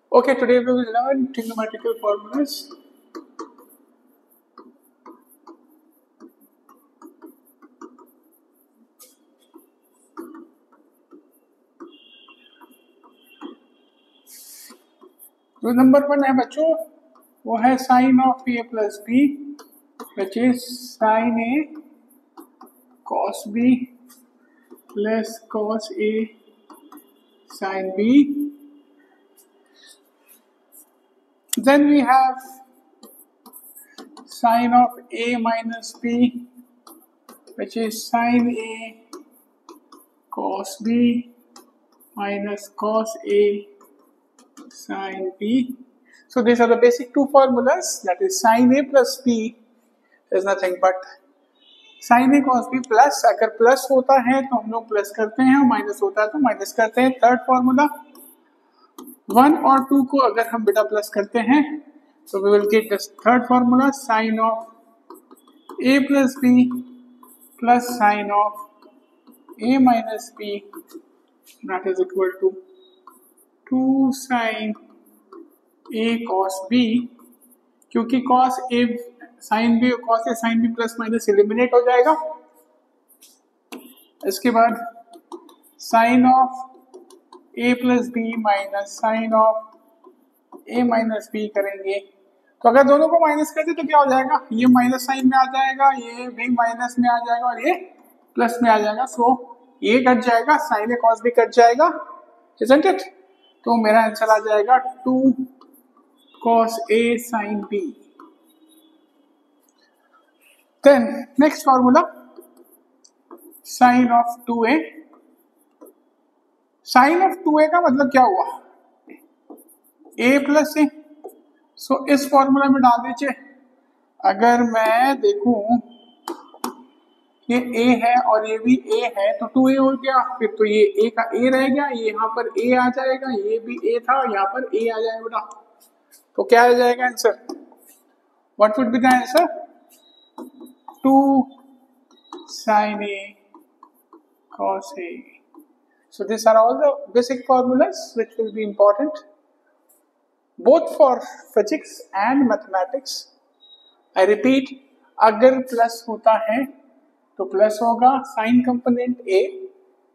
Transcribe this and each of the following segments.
Okay, today we will learn trigonometrical formulas. जो number 1 है बच्चों वो है sine of A plus B which is sine A cos B plus cos A sine B. Then we have sine of a minus b which is sin a cos b minus cos a sin b. So these are the basic two formulas, that is sin a plus b is nothing but sin a cos b plus, अगर plus होता है तो हम लोग plus करते हैं और minus होता है तो माइनस करते हैं. थर्ड फॉर्मूला 1 और 2 को अगर हम बेटा प्लस करते हैं so we will get this third formula sin of a plus b plus sin of a minus b that is equal to 2 sin a cos b, क्योंकि cos a sin b cos a sin b plus minus eliminate हो जाएगा. इसके बाद sin of a plus b minus sin of a minus b करेंगे. तो अगर दोनों को माइनस करते तो क्या हो जाएगा, ये माइनस साइन में आ जाएगा, ये भी माइनस में आ जाएगा और ये प्लस में आ जाएगा. सो ये कट जाएगा, साइन ए कॉस भी कट जाएगा, isn't it? तो मेरा आंसर आ जाएगा 2 cos a sin b. Then next formula sin of 2a. sin of 2a का मतलब क्या हुआ, a प्लस ए. सो इस फॉर्मूला में डाल दीजिए. अगर मैं देखूं ये a है और ये भी a है तो 2a हो गया, फिर तो ये a का a रह गया, ये यहाँ पर a आ जाएगा, ये भी a था, यहाँ पर a आ जाएगा बेटा. तो क्या आ जाएगा answer, what would be the answer, 2 sin a cos a. So these are all the basic formulas which will be important both for physics and mathematics. I repeat, अगर प्लस होता है तो प्लस होगा sign component a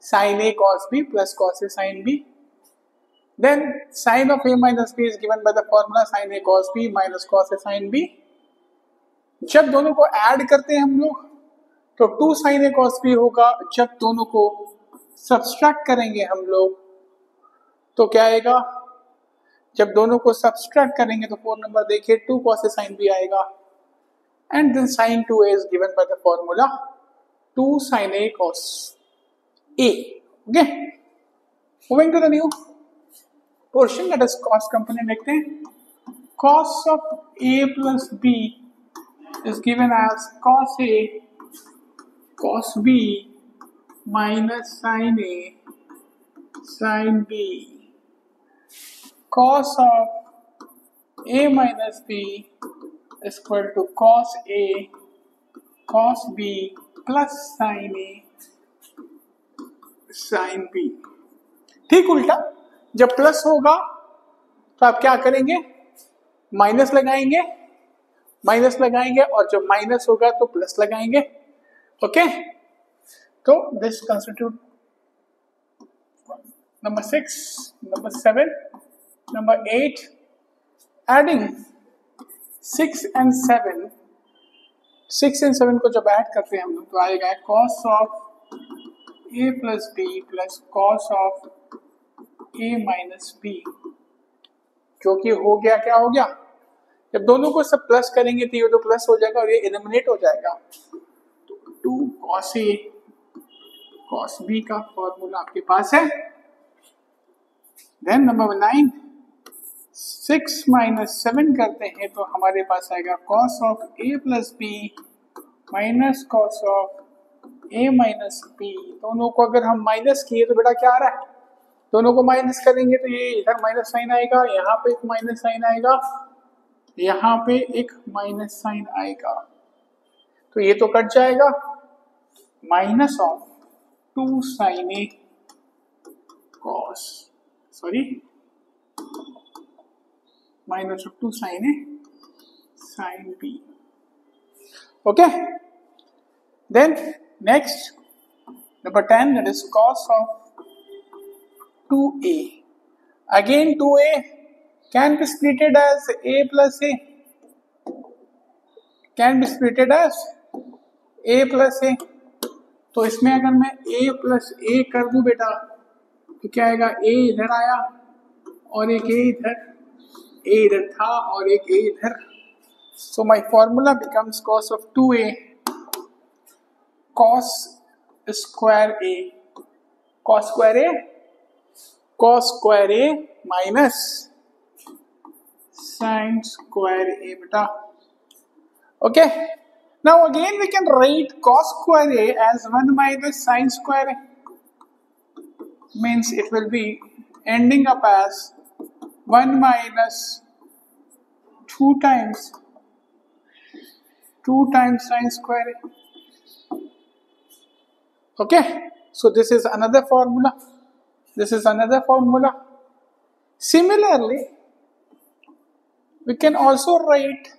sin a cos b plus cos a sin b. Then sin of a minus b is given by the formula sin a cos b minus cos a sin b. जब दोनों को add करते हैं हम लोग तो 2 sin a cos b होगा. जब दोनों को सब्सट्रैक्ट करेंगे हम लोग तो क्या आएगा, जब दोनों को सब्सट्रैक्ट करेंगे तो 4 नंबर देखिए 2 cos a sin b आएगा. And then sin 2a is given by the formula 2 sin a cos a. Okay, moving to the new portion, that is cos component लिखते हैं. cos of a plus b is given as cos a cos b minus sin a sin b. cos of a minus b is equal to cos a cos b plus sin a sin b. ठीक उल्टा, जब plus होगा तो आप क्या करेंगे, minus लगाएंगे, minus लगाएंगे, और जब माइनस होगा तो प्लस लगाएंगे. ओके, तो this constitute number 6, number 7, number 8. Adding 6 and 7, 6 and 7 को जब ऐड करते हैं हम लोग तो आएगा cos of a plus b plus cos of a minus b, जो कि हो गया, क्या हो गया, जब दोनों को सब प्लस करेंगे तो ये तो प्लस हो जाएगा और ये एलिमिनेट हो जाएगा. तो 2 cos a cos b का फॉर्मूला आपके पास है. देन नंबर 9, 6 minus 7 करते हैं तो हमारे पास आएगा cos of a plus b minus cos of a minus b. दोनों को अगर हम माइनस किए तो बेटा क्या आ रहा है, दोनों को माइनस करेंगे तो ये इधर माइनस साइन आएगा, यहाँ पे एक माइनस साइन आएगा, यहाँ पे एक माइनस साइन आएगा, तो ये तो कट जाएगा. Minus of 2 sin a cos, sorry minus of 2 sin A sin B. Okay, then next number 10, that is cos of 2A. Again 2A can be splitted as A plus A, can be splitted as A plus A. तो इसमें अगर मैं A plus A कर दूं बेटा तो क्या आएगा, A इधर आया और एक A इधर, A इधर था और एक A इधर. So my formula becomes cos of 2A cos square A, cos square A minus sin square A beta. Okay, now again we can write cos square A as 1 minus sin square A, means it will be ending up as 1 minus 2 times sin square A. Okay, so this is another formula. This is another formula. Similarly, we can also write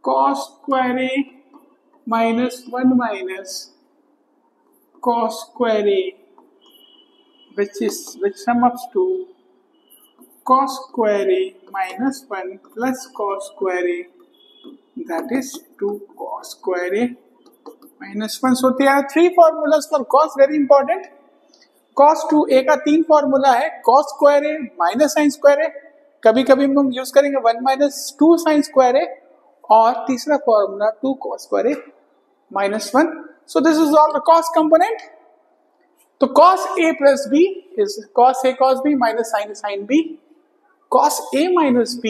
cos square A minus 1 minus cos square A, which sum ups to cos square A minus 1 plus cos square A, that is 2 cos square A minus 1. So there are 3 formulas for cos, very important. cos 2A का 3 formula है, cos square A minus sin square A, कभी कभी हम लोग use करेंगे 1 minus 2 sin square A, और तीसरा formula 2 cos square A minus 1. So this is all the cos component. तो cos A plus B is cos A cos B minus sin B. Cos A minus B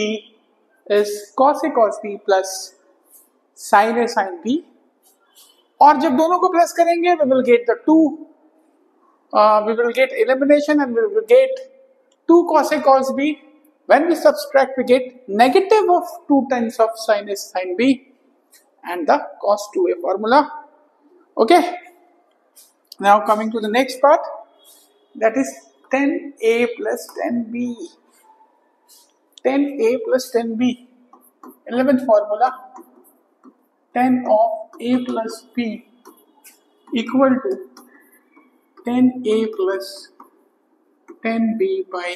is cos A cos B plus sin A sin B. और जब दोनों को plus करेंगे we will get the we will get elimination and we will get 2 cos A cos B. When we subtract, we get negative of 2 times of sin A sin B and the cos 2A formula. Okay, now coming to the next part, that is 10A plus 10B. 10A plus 10B, 11th formula, 10 of A plus B equal to 10A plus 10B by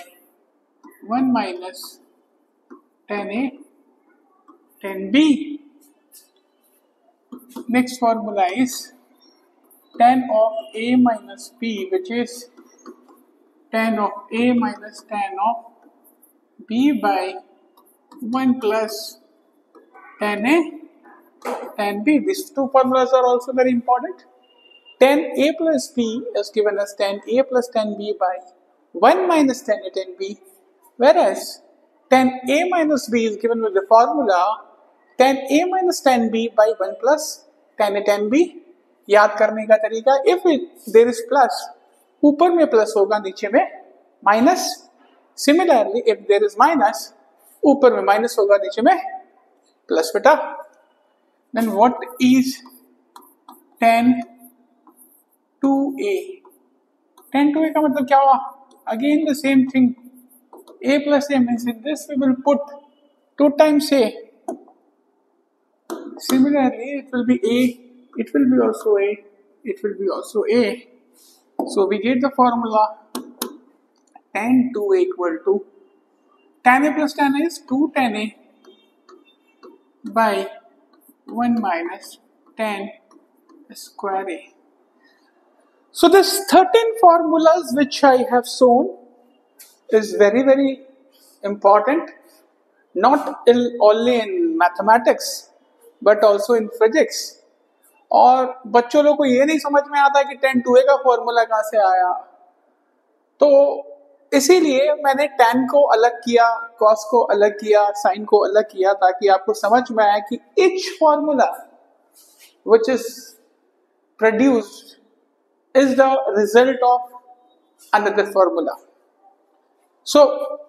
1 minus 10A 10B. Next formula is 10 of A minus B, which is 10 of A minus 10 of B by 1 plus 10A 10B. These 2 formulas are also very important. 10A plus B is given as 10A plus 10B by 1 minus 10A 10B, whereas 10A minus B is given with the formula 10A minus 10B by 1 plus 10A 10B. याद करने का तरीका, if there is plus, ऊपर में plus होगा, नीचे में minus. Similarly, if there is minus, ऊपर में माइनस होगा, नीचे में प्लस बेटा. Then what is 10 2A? 10 2A का मतलब क्या हुआ? Again the same thing. A plus A means in this we will put 2 times A. Similarly, it will be A, it will be also A, it will be also A. So we get the formula 10 2A equal to 10A plus 10A is 2 10A by 1 minus 10 square A. So this 13 formulas which I have shown is very very important, not only in mathematics but also in physics. और बच्चों लोग को ये नहीं समझ में आता कि 10 2A का फॉर्मूला कहाँ से आया, तो इसीलिए मैंने tan को अलग किया, cos को अलग किया, sin को अलग किया, ताकि आपको समझ में आए कि each formula which is produced is the result of another formula. So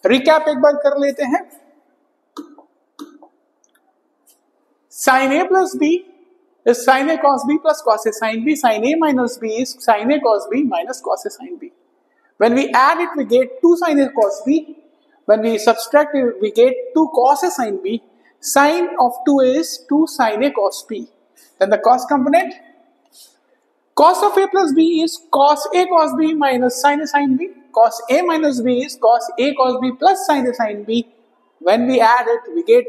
recap एक बार कर लेते हैं. Sin A plus B is sin A cos B plus cos A sin B. Sin A minus B is sin A cos B minus cos A sin B. When we add it, we get 2 sin A cos B when we subtract it, we get 2 cos A sin B. Sine of 2A is 2 sin A cos B. Then the cos component, cos of A plus B is cos A cos B minus sin A sin B. Cos A minus B is cos A cos B plus sin A sin B. When we add it, we get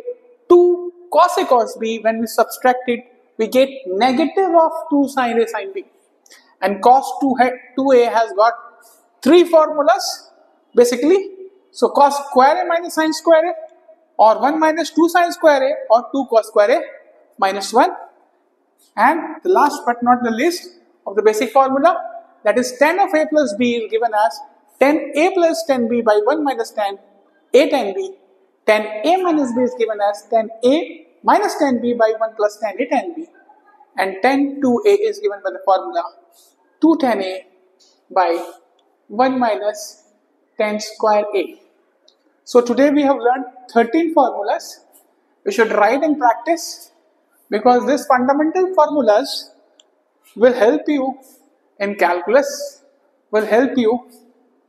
2 cos A cos B. When we subtract it, we get negative of 2 sin A sin B. And cos 2A has got 3 formulas basically. So cos square A minus sin square A, or 1 minus 2 sin square A, or 2 cos square A minus 1. And the last but not the least of the basic formula, that is tan of A plus B is given as tan A plus tan B by 1 minus tan A tan B. Tan A minus B is given as tan A minus tan B by 1 plus tan A tan B. And tan 2A is given by the formula 2 tan A by 1 minus tan square A. So today we have learned 13 formulas. We should write and practice, because these fundamental formulas will help you in calculus, will help you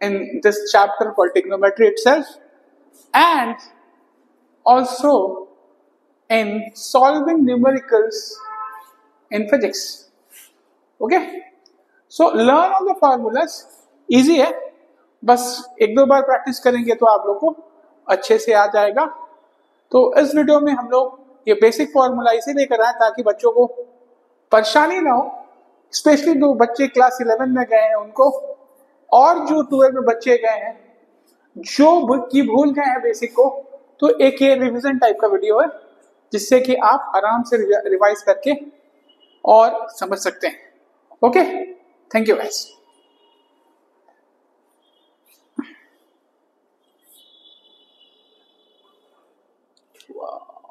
in this chapter called trigonometry itself, and also in solving numericals in physics. Okay? So learn all the formulas. Easy है, बस एक दो बार practice करेंगे तो आप लोग को अच्छे से आ जाएगा. तो इस वीडियो में हम लोग ये बेसिक फॉर्मूला इसे लेकर आए ताकि बच्चों को परेशानी ना हो, स्पेशली जो बच्चे क्लास 11 में गए हैं उनको, और जो 12 में बच्चे गए हैं जो की भूल गए हैं बेसिक को, तो एक ये रिवीजन टाइप का वीडियो है जिससे कि आप आराम से रिवाइज करके और समझ सकते हैं. Okay, thank you guys. Wow.